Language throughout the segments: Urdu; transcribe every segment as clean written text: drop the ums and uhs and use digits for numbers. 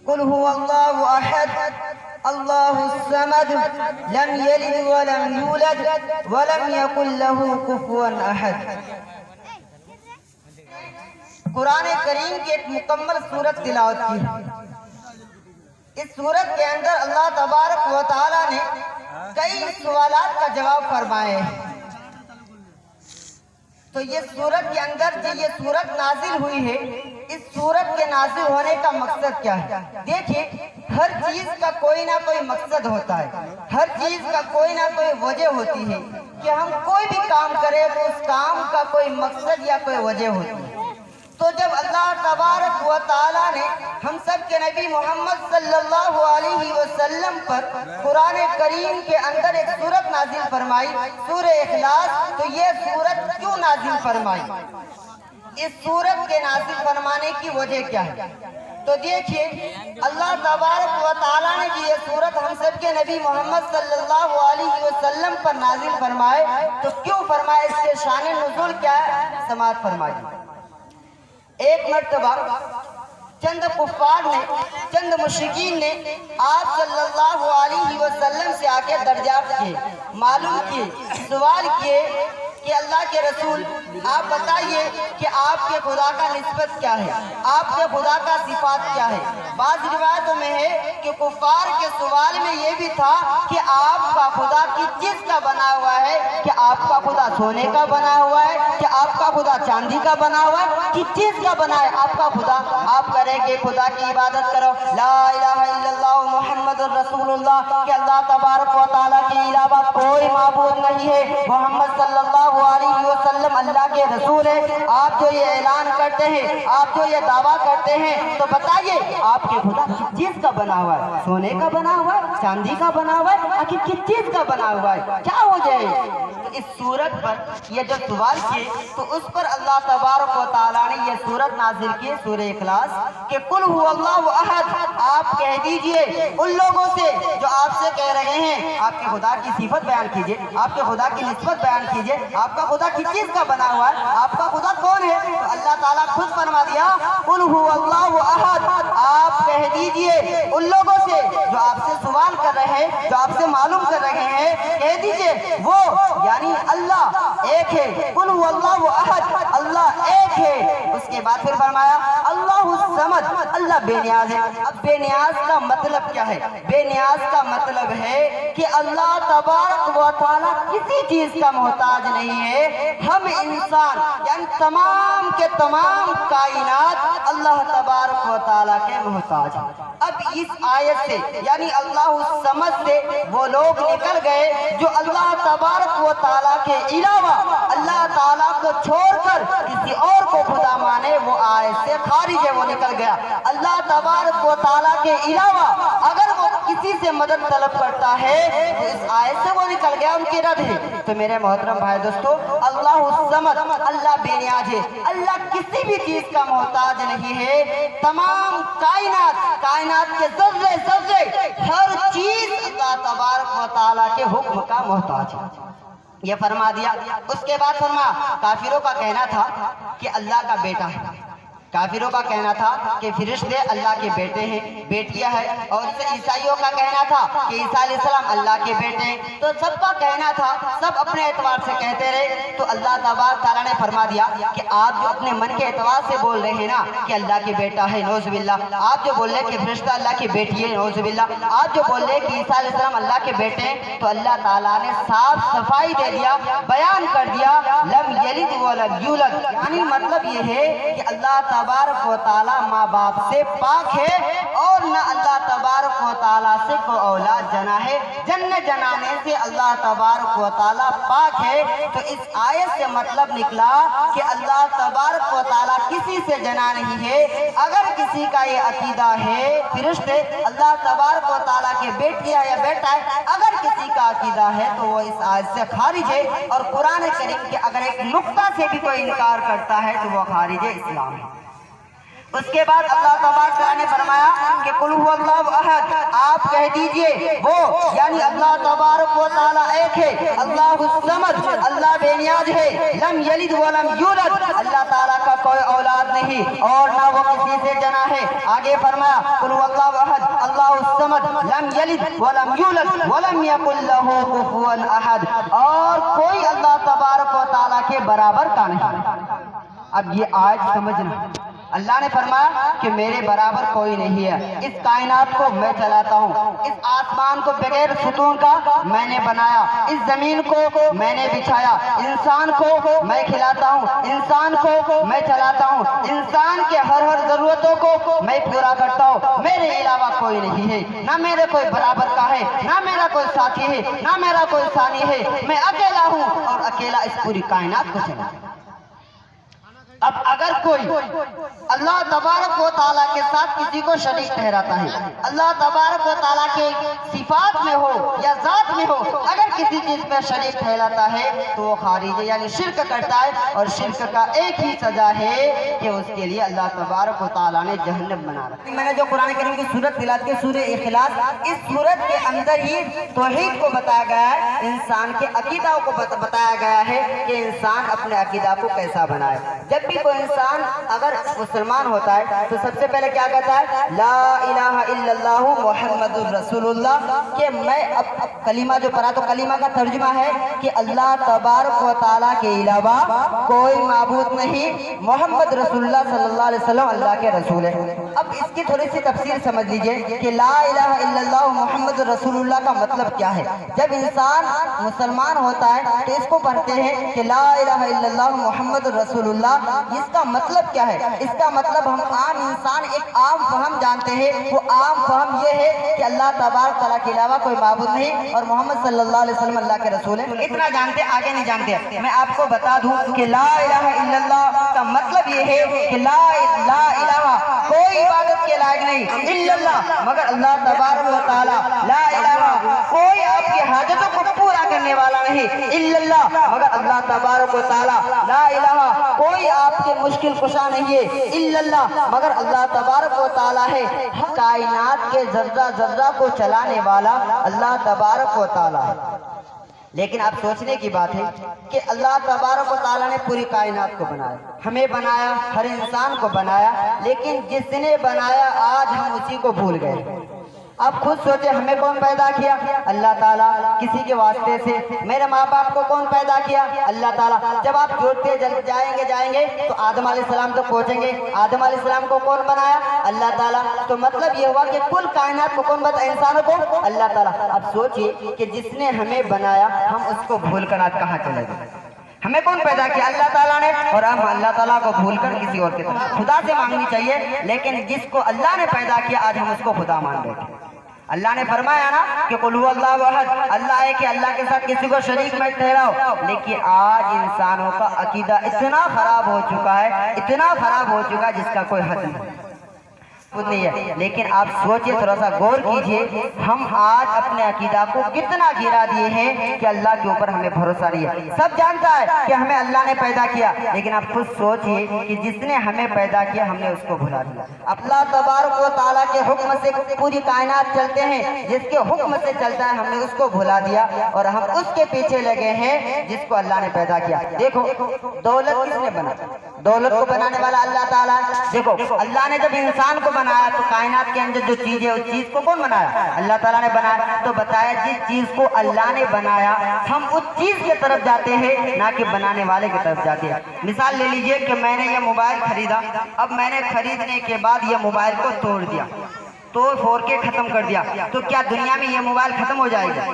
قل هو الله احد الله الصمد لم يلد ولم يولد ولم يكن له كفوا احد۔ قرآن کریم کی ایک مکمل سورت تلاوت کی ہے۔ اس سورت کے اندر اللہ تبارک و تعالی نے کئی سوالات کا جواب فرمائے ہیں۔ تو یہ سورت کے اندر جو یہ سورت نازل ہوئی ہے، اس سورت کے نازل ہونے کا مقصد کیا ہے؟ دیکھیں، ہر چیز کا کوئی نہ کوئی مقصد ہوتا ہے، ہر چیز کا کوئی نہ کوئی وجہ ہوتی ہے کہ ہم کوئی بھی کام کریں تو اس کام کا کوئی مقصد یا کوئی وجہ ہوتی ہے۔ تو جب اللہ تبارک و تعالیٰ نے ہم سب کے نبی محمد صلی اللہ علیہ وسلم پر قرآن کریم کے اندر ایک سورت نازل فرمائی، سورہ اخلاص، تو یہ سورت کیوں نازل فرمائی؟ اس سورت کے نازل فرمانے کی وجہ کیا ہے؟ تو دیکھیے، اللہ تبارک و تعالیٰ نے جو یہ سورت ہم سب کے نبی محمد صلی اللہ علیہ وسلم پر نازل فرمائے تو کیوں فرمائے؟ اس کے شان نزول کیا ہے؟ سماعت فرمائیے۔ ایک مرتبہ چند کفار نے، چند مشرکین نے آپ صلی اللہ علیہ وسلم سے آ کے دریافت کیے، معلوم کیے، سوال کیے کہ اللہ کے رسول آپ بتائیے کہ آپ کے خدا کا نسبت کیا ہے، آپ کے خدا کا صفات کیا ہے؟ بعض روایتوں میں ہے کہ کفار کے سوال میں یہ بھی تھا کہ آپ کا خدا کس چیز کا بنا ہوا ہے؟ کہ آپ کا خدا سونے کا بنا ہوا ہے؟ کہ آپ کا خدا چاندی کا بنا ہوا ہے؟ کس چیز کا بنا ہے آپ کا خدا؟ آپ کریں کہ خدا کی عبادت کرو، لا الہ الا اللہ محمد الرسول اللہ، کہ اللہ تبارک و تعالیٰ کے علاوہ کوئی معبود نہیں ہے، محمد صلی اللہ علیہ وسلم اللہ کے رسول ہے۔ آپ جو یہ اعلان کرتے ہیں، آپ جو یہ دعویٰ کرتے ہیں، تو بتائیے آپ کے خدا کس چیز کا بنا ہوا ہے؟ سونے کا بنا ہوا ہے؟ چاندی کا بنا ہوا ہے؟ آخر کس چیز کا بنا ہوا ہے؟ کیا ہو جائے؟ تو اس سورت پر یہ جو سوال کیے تو اس پر اللہ تبارک و تعالیٰ نے یہ سورت نازل کی، سورہ اخلاص، کہ قل هو اللہ احد، آپ کہہ دیجئے ان لوگوں سے جو آپ سے کہہ رہے ہیں آپ کے خدا کی صفت بیان کیجئے، آپ کے خدا کی نسبت بیان کیجئے، آپ کا خدا کس چیز کا بنا ہوا ہے؟ آپ کا خدا کون ہے؟ تو اللہ تعالیٰ خود فرما دیا، قل هو اللہ احد، آپ کہہ دیجئے ان لوگوں سے جو آپ سے سوال کر رہے ہیں، جو آپ سے معلوم کر رہے ہیں، کہہ دیجئے وہ یعنی اللہ ایک ہے، قل هو اللہ احد، اللہ ایک ہے۔ اس کے بعد پھر فرمایا اللہ الصمد، اللہ بے نیاز ہے۔ اب بے نیاز کا مطلب کیا ہے؟ بے نیاز کا مطلب ہے کہ اللہ تبارک و تعالیٰ کسی چیز کا محتاج نہیں ہے۔ ہم انسان یعنی تمام کے تمام کائنات اللہ تبارک و تعالیٰ کے محتاج ہیں۔ اب اس آیت سے یعنی اللہ الصمد سے وہ لوگ نکل گئے جو اللہ تبارک و تعالیٰ کے علاوہ اللہ تعالیٰ کو چھوڑ کر کسی اور کو خدا مانے، وہ آیت سے خارج ہے، وہ نکل گیا۔ اللہ تبارک و تعالیٰ کے علاوہ اگر وہ کسی سے مدد طلب کرتا ہے تو اس آیت سے وہ نکل گیا، ان کی رد ہے۔ تو میرے محترم بھائی دوستو، اللہ الصمد، اللہ بے نیاز ہے، اللہ کسی بھی چیز کا محتاج نہیں ہے۔ تمام کائنات کے ذرے ذرے ہر چیز اللہ تبارک و تعالیٰ کے حکم کا محتاج ہے، یہ فرما دیا۔ اس کے بعد فرما کافروں کا کہنا تھا کہ اللہ کا بیٹا ہے، کافروں کا کہنا تھا کہ فرشتے اللہ کے بیٹے ہیں، بیٹیاں ہیں، اور عیسائیوں کا کہنا تھا کہ عیسیٰ علیہ السلام اللہ کے بیٹے ہیں۔ تو سب کا کہنا تھا، سب اپنے اعتبار سے کہتے رہے۔ تو اللہ تبارک تعالیٰ نے فرما دیا کہ آپ جو اپنے من کے اعتبار سے بول رہے ہیں نا کہ اللہ کی بیٹا ہے، نعوذ باللہ، آپ جو بول رہے کہ فرشتہ اللہ کی بیٹی ہے، نعوذ باللہ، آپ جو بول رہے کہ عیسیٰ علیہ السلام اللہ کے بیٹے ہیں، تو اللہ تعالیٰ نے صاف صفائی دے دیا، بیان کر دیا، لم یلد ولم یولد، یعنی مطلب یہ ہے کہ اللہ تبارک و تعالیٰ ماں باپ سے پاک ہے اور نہ اللہ تبارک و تعالیٰ سے کوئی اولاد جنا ہے، جننے جنانے سے اللہ تبارک و تعالیٰ پاک ہے۔ تو اس آیت سے مطلب نکلا کہ اللہ تبارک و تعالیٰ کسی سے جنا نہیں ہے۔ اگر کسی کا یہ عقیدہ ہے فرشتے اللہ تبارک و تعالیٰ کے بیٹیا یا بیٹا ہے، اگر کسی کا عقیدہ ہے تو وہ اس آیت سے خارج ہے، اور قرآن کریم کے اگر ایک نقطہ سے بھی کوئی انکار کرتا ہے تو وہ خارج اسلام ہے۔ اس کے بعد اللہ تبارک تعالیٰ نے فرمایا کہ قل هو اللہ احد، آپ کہہ دیجئے وہ یعنی اللہ تبارک و تعالیٰ ایک ہے، اللہ الصمد، اللہ بے نیاز ہے، لم یلد ولم یولد، اللہ تعالیٰ کا کوئی اولاد نہیں اور نہ وہ کسی سے جنا ہے۔ آگے فرمایا قل هو اللہ احد اللہ الصمد لم یلد ولم یولد ولم یکن لہ کفوا احد، اور کوئی اللہ تبارک و تعالیٰ کے برابر کا نہیں۔ اب یہ آیت سمجھنا، اللہ نے فرمایا کہ میرے برابر کوئی نہیں ہے، اس کائنات کو میں چلاتا ہوں، اس آسمان کو بغیر ستون کا میں نے بنایا، اس زمین کو میں نے بچھایا، انسان کو میں کھلاتا ہوں، انسان کو میں چلاتا ہوں، انسان کے ہر ضرورتوں کو میں پورا کرتا ہوں، میرے علاوہ کوئی نہیں ہے، نہ میرے کوئی برابر کا ہے، نہ میرا کوئی ساتھی ہے، نہ میرا کوئی ثانی ہے، میں اکیلا ہوں اور اکیلا اس پوری کائنات کو چلاتا ہوں۔ اب اگر کوئی اللہ تبارک و تعالیٰ کے ساتھ کسی کو شریک ٹھہراتا ہے، اللہ تبارک و تعالیٰ کے صفات میں ہو یا ذات میں ہو، اگر کسی چیز پہ شریک ٹھہراتا ہے تو وہ خارج ہے، یعنی شرک کرتا ہے، اور شرک کا ایک ہی سزا ہے کہ اس کے لیے اللہ تبارک و تعالیٰ نے جہنم بنا رکھا۔ میں نے جو قرآن کریم کی سورت تلاوت کی سورہ اخلاص، اس سورت کے اندر ہی توحید کو بتایا گیا ہے، انسان کے عقیدہ کو بتایا گیا ہے کہ انسان اپنے عقیدہ کو کیسا بنائے۔ جب بھی کوئی انسان اگر مسلمان ہوتا ہے تو سب سے پہلے کیا کہتا ہے؟ لا الہ الا اللہ محمد الرسول اللہ، کہ میں اب کلمہ جو پڑھا تو کلمہ کا ترجمہ ہے کہ اللہ تبارک و تعالیٰ کے علاوہ کوئی معبود نہیں، محمد رسول اللہ صلی اللہ علیہ وسلم اللہ کے رسول ہے۔ اب اس کی تھوڑی سی تفسیر سمجھ لیجئے کہ لا الہ الا اللہ محمد رسول اللہ کا مطلب کیا ہے۔ جب انسان مسلمان ہوتا ہے تو اس کو پڑھتے ہیں کہ لا الہ الا اللہ محمد رسول اللہ، اس کا مطلب کیا ہے؟ اس کا مطلب ہم عام انسان ایک عام فہم جانتے ہیں، وہ عام فہم یہ ہے کہ اللہ تبارک تعالیٰ کے علاوہ کوئی معبود نہیں اور محمد صلی اللہ علیہ وسلم اللہ کے رسول ہیں، اتنا جانتے، آگے نہیں جانتے۔ میں آپ کو بتا دوں کہ لا الہ الا اللہ کا مطلب یہ ہے کہ لا الہ، کوئی عبادت کے لائق نہیں الا اللہ، مگر اللہ تبارک و تعالیٰ، لا الہ، کوئی آپ کی حاجتوں کو پورا کرنے والا نہیں الا اللہ، مگر اللہ تبارک و تعالیٰ، لا الہ، کوئی آپ کے مشکل کشا نہیں ہے الا اللہ، مگر اللہ تبارک و تعالیٰ ہے، کائنات کے ذرہ ذرہ کو چلانے والا اللہ تبارک و تعالیٰ ہے۔ لیکن آپ سوچنے کی بات ہے کہ اللہ تبارک و تعالیٰ نے پوری کائنات کو بنایا، ہمیں بنایا، ہر انسان کو بنایا، لیکن جس نے بنایا آج ہم اسی کو بھول گئے۔ آپ خود سوچیں ہمیں کون پیدا کیا؟ اللہ تعالیٰ، کسی کے واسطے سے۔ میرے ماں باپ کو کون پیدا کیا؟ اللہ تعالیٰ۔ جب آپ جوڑتے جائیں گے تو آدم علیہ السلام تک پہنچیں گے، آدم علیہ السلام کو کون بنایا؟ اللہ تعالیٰ۔ تو مطلب یہ ہوا کہ کل کائنات کو کون بنایا؟ انسانوں کو اللہ تعالیٰ۔ اب سوچئے کہ جس نے ہمیں بنایا ہم اس کو بھول کر آج کہاں چلے گئے؟ ہمیں کون پیدا کیا؟ اللہ تعالیٰ نے، اور ہم اللہ تعالیٰ کو بھول کر کسی اور کی طرف خدا سے مانگنی چاہیے، لیکن جس کو اللہ نے پیدا کیا آج ہم اس کو خدا مان بیٹھے۔ اللہ نے فرمایا نا کہ قل هو اللہ احد، اللہ ہے کہ اللہ کے ساتھ کسی کو شریک مت ٹھہراؤ، لیکن آج انسانوں کا عقیدہ اتنا خراب ہو چکا ہے، اتنا خراب ہو چکا ہے جس کا کوئی حد نہیں ہے۔ لیکن آپ سوچیں، تھوڑا سا غور کیجئے، ہم آج اپنے عقیدہ کو کتنا گرا دیے ہیں کہ اللہ کے اوپر ہمیں بھروسہ نہیں ہے۔ سب جانتا ہے کہ ہمیں اللہ نے پیدا کیا، لیکن آپ خود سوچئے کہ جس نے ہمیں پیدا کیا ہم نے اس کو بھلا دیا۔ اللہ تبارک و تعالیٰ کے حکم سے پوری کائنات چلتے ہیں، جس کے حکم سے چلتا ہے ہم نے اس کو بھلا دیا اور ہم اس کے پیچھے لگے ہیں جس کو اللہ نے پیدا کیا۔ دیکھو دولت کس نے بنا؟ دولت کو بنانے والا اللہ تعالیٰ ہے۔ دیکھو اللہ نے جب انسان کو بنایا تو کائنات کے اندر جو چیز ہے اس چیز کو کون بنایا؟ اللہ تعالیٰ نے بنایا۔ تو بتایا جس چیز کو اللہ نے بنایا ہم اس چیز کی طرف جاتے ہیں، نہ کہ بنانے والے کی طرف جاتے ہیں۔ مثال لے لیجئے کہ میں نے یہ موبائل خریدا، اب میں نے خریدنے کے بعد یہ موبائل کو توڑ دیا، توڑ پھوڑ کے ختم کر دیا، تو کیا دنیا میں یہ موبائل ختم ہو جائے گا؟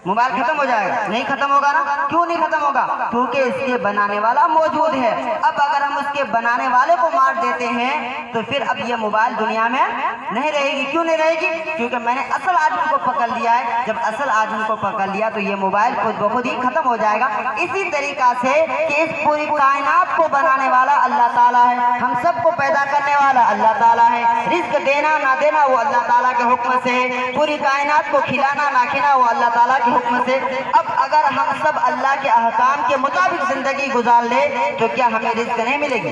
موبائل ختم ہو جائے گا؟ نہیں ختم ہوگا نا۔ کیوں نہیں ختم ہوگا؟ کیونکہ اس کے بنانے والا موجود ہے۔ اب اگر ہم اس کے بنانے والے کو مار دیتے ہیں تو پھر اب یہ موبائل دنیا میں نہیں رہے گی۔ کیوں نہیں رہے گی؟ کیونکہ میں نے اصل آدمی کو پکڑ لیا ہے۔ جب اصل آدمی کو پکڑ لیا تو یہ موبائل خود بخود ہی ختم ہو جائے گا۔ اسی طریقہ سے کہ اس پوری کائنات کو بنانے والا اللہ تعالیٰ ہے، ہم سب کو پیدا کرنے والا اللہ تعالیٰ ہے، رزق دینا نہ دینا وہ اللہ تعالیٰ کے حکم سے ہے، پوری کائنات کو کھلانا نہ کھلانا وہ اللہ تعالیٰ کے حکم سے۔ اب اگر ہم سب اللہ کے احکام کے مطابق زندگی گزار لے تو کیا ہمیں رزق نہیں ملے گی؟